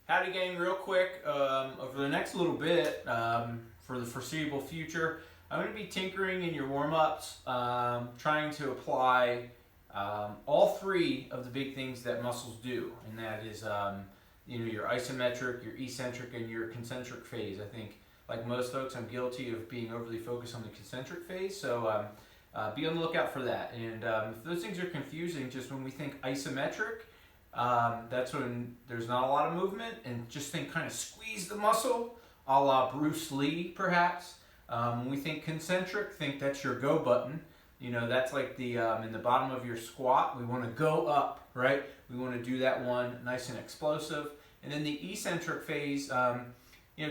Howdy gang, real quick, over the next little bit, for the foreseeable future, I'm going to be tinkering in your warm-ups, trying to apply all three of the big things that muscles do, and that is your isometric, your eccentric, and your concentric phase. I think, like most folks, I'm guilty of being overly focused on the concentric phase, so be on the lookout for that. And if those things are confusing, just when we think isometric, that's when there's not a lot of movement, and just think kind of squeeze the muscle, a la Bruce Lee perhaps. When we think concentric, think that's your go button. You know, that's like the in the bottom of your squat. We want to go up, right? We want to do that one nice and explosive. And then the eccentric phase,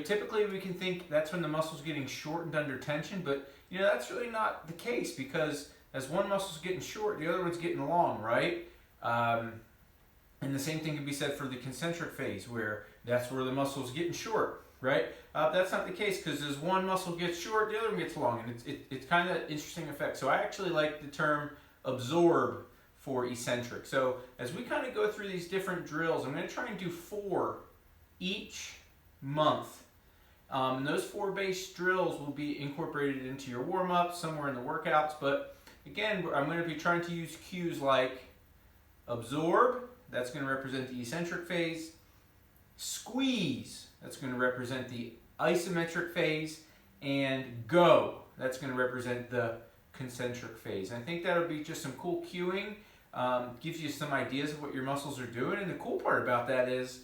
typically we can think that's when the muscle's getting shortened under tension, but that's really not the case, because as one muscle's getting short, the other one's getting long, right? And the same thing can be said for the concentric phase, where that's where the muscle's getting short, right? That's not the case, because as one muscle gets short, the other one gets long, and it's kind of an interesting effect. So I actually like the term absorb for eccentric. So as we kind of go through these different drills, I'm going to try and do 4 each month. And those 4 base drills will be incorporated into your warm-up, somewhere in the workouts. But again, I'm going to be trying to use cues like absorb, that's going to represent the eccentric phase. Squeeze, that's going to represent the isometric phase. And go, that's going to represent the concentric phase. I think that'll be just some cool cueing. Gives you some ideas of what your muscles are doing. And the cool part about that is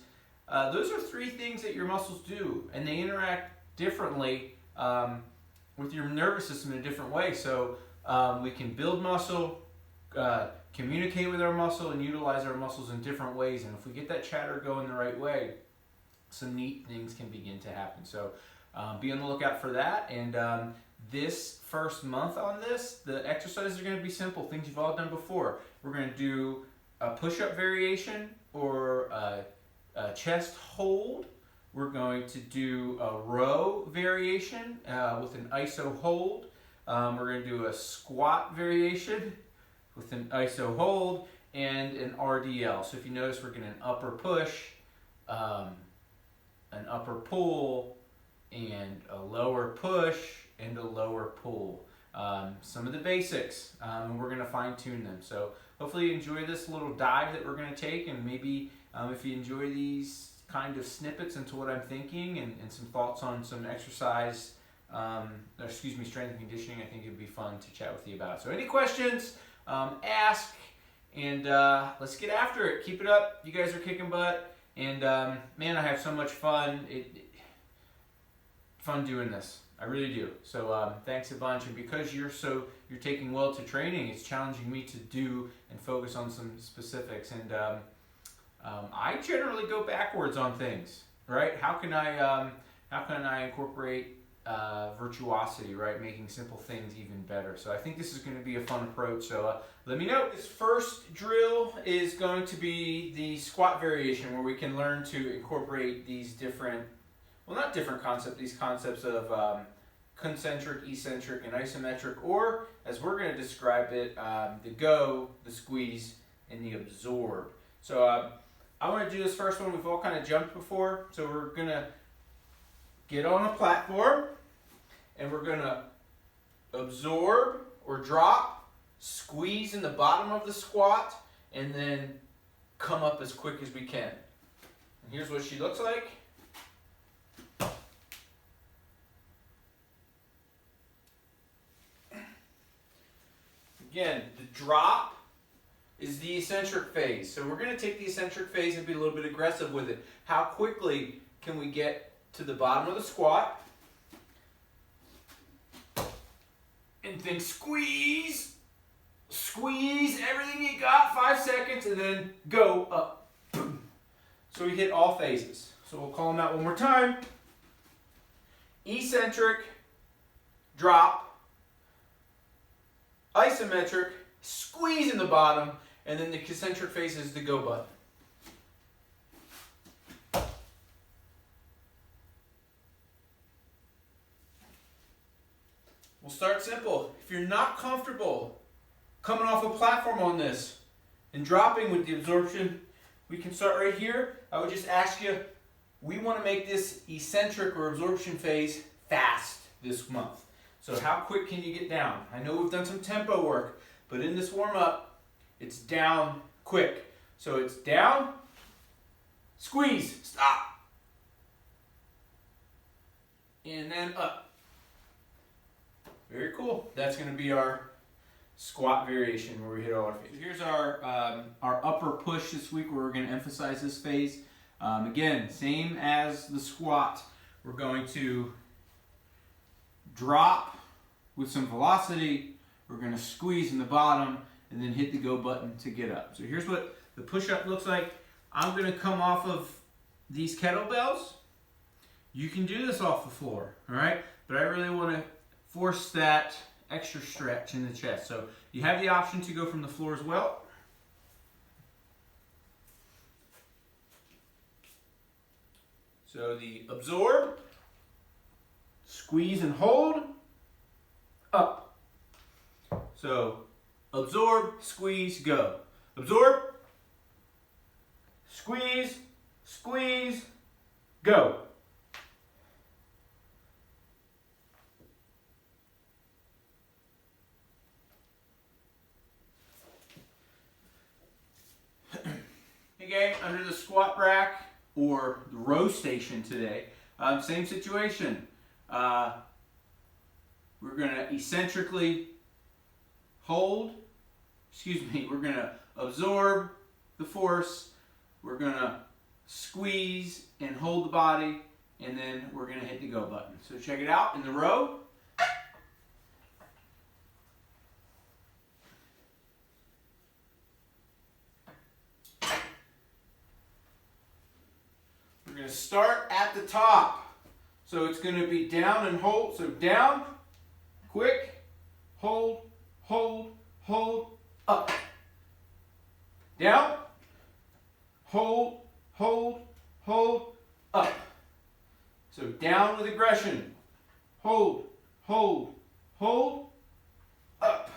those are 3 things that your muscles do, and they interact differently with your nervous system in a different way. So we can build muscle, communicate with our muscle, and utilize our muscles in different ways. And if we get that chatter going the right way, some neat things can begin to happen. So be on the lookout for that. And this first month on this, the exercises are going to be simple, things you've all done before. We're going to do a push-up variation or a chest hold. We're going to do a row variation with an iso hold. We're going to do a squat variation with an iso hold, and an RDL. So if you notice, we're getting an upper push, an upper pull, and a lower push, and a lower pull. Some of the basics, and we're going to fine tune them. So hopefully you enjoy this little dive that we're going to take, and maybe if you enjoy these kind of snippets into what I'm thinking, and some thoughts on some exercise, strength and conditioning, I think it'd be fun to chat with you about. So any questions, ask, and let's get after it. Keep it up. You guys are kicking butt, and man, I have so much fun. Fun doing this. I really do. So thanks a bunch. And because you're taking well to training, it's challenging me to do and focus on some specifics. And I generally go backwards on things, right? How can I incorporate virtuosity, right? Making simple things even better. So I think this is going to be a fun approach. So let me know. This first drill is going to be the squat variation, where we can learn to incorporate these different, well, not different concepts, these concepts of concentric, eccentric, and isometric, or as we're going to describe it, the go, the squeeze, and the absorb. So I want to do this first one. We've all kind of jumped before, so we're going to get on a platform, and we're going to absorb or drop, squeeze in the bottom of the squat, and then come up as quick as we can. And here's what she looks like. Again, the drop is the eccentric phase. So we're going to take the eccentric phase and be a little bit aggressive with it. How quickly can we get to the bottom of the squat? And think squeeze, squeeze everything you got, 5 seconds, and then go up. Boom. So we hit all phases. So we'll call them out one more time. Eccentric, drop, isometric, squeeze in the bottom, and then the concentric phase is the go button. We'll start simple. If you're not comfortable coming off a platform on this and dropping with the absorption, we can start right here. I would just ask you we want to make this eccentric or absorption phase fast this month. So how quick can you get down? I know we've done some tempo work, but in this warm-up, it's down quick. So it's down, squeeze, stop, and then up. Very cool. That's going to be our squat variation where we hit all our phases. Here's our upper push this week where we're going to emphasize this phase. Again, same as the squat. We're going to drop with some velocity. We're going to squeeze in the bottom and then hit the go button to get up. So here's what the push-up looks like. I'm going to come off of these kettlebells. You can do this off the floor, all right? But I really want to force that extra stretch in the chest. So you have the option to go from the floor as well. So the absorb, squeeze and hold, up. So absorb, squeeze, go. Absorb, squeeze, squeeze, go. Again, under the squat rack or the row station today, same situation. We're going to eccentrically hold, we're going to absorb the force, we're going to squeeze and hold the body, and then we're going to hit the go button. So check it out in the row. We're going to start at the top. So it's going to be down and hold. So down, quick, hold, hold, hold, up. Down, hold, hold, hold, up. So down with aggression. Hold, hold, hold, up.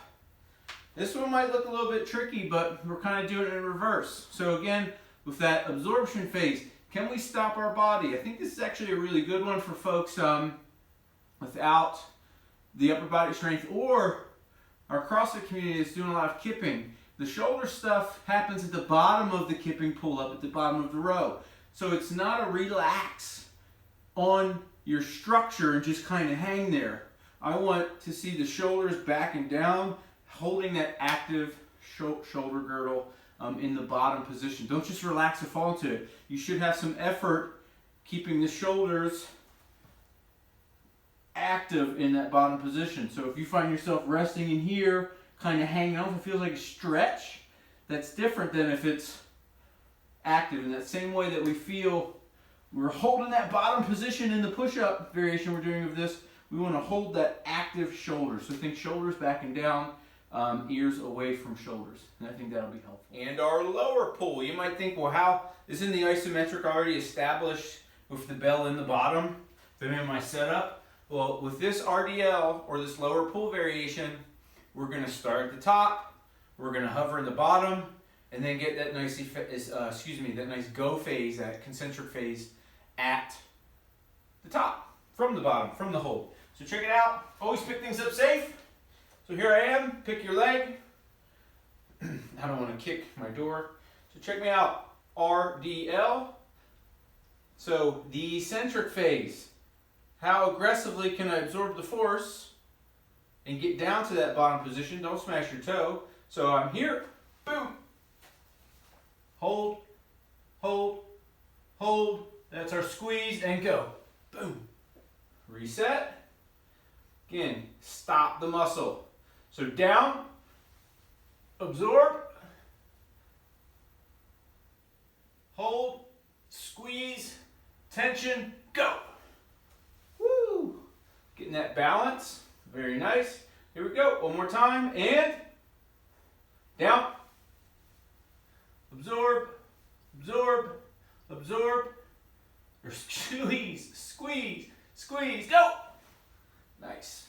This one might look a little bit tricky, but we're kind of doing it in reverse. So again, with that absorption phase, can we stop our body? I think this is actually a really good one for folks without the upper body strength, or our CrossFit community is doing a lot of kipping. The shoulder stuff happens at the bottom of the kipping pull-up, at the bottom of the row. So it's not a relax on your structure and just kind of hang there. I want to see the shoulders back and down, holding that active shoulder girdle in the bottom position. Don't just relax and fall into it. You should have some effort keeping the shoulders active in that bottom position. So if you find yourself resting in here, kind of hanging off, it feels like a stretch, that's different than if it's active. In that same way that we feel we're holding that bottom position in the push-up variation we're doing of this, we want to hold that active shoulder. So think shoulders back and down, ears away from shoulders. And I think that'll be helpful. And our lower pull, you might think, well, how isn't the isometric already established with the bell in the bottom? Been in my setup. Well, with this RDL or this lower pull variation, we're going to start at the top, we're going to hover in the bottom, and then get that nice, that nice go phase, that concentric phase at the top, from the bottom, from the hold. So check it out. Always pick things up safe. So here I am, pick your leg. I don't want to kick my door. So check me out, RDL. So the eccentric phase. How aggressively can I absorb the force and get down to that bottom position? Don't smash your toe. So I'm here, boom. Hold, hold, hold. That's our squeeze and go. Boom. Reset. Again, stop the muscle. So down, absorb, hold, squeeze, tension, go. Woo! Getting that balance. Very nice. Here we go. One more time. And down. Absorb, absorb, absorb. Or squeeze, squeeze, squeeze. Go! Nice.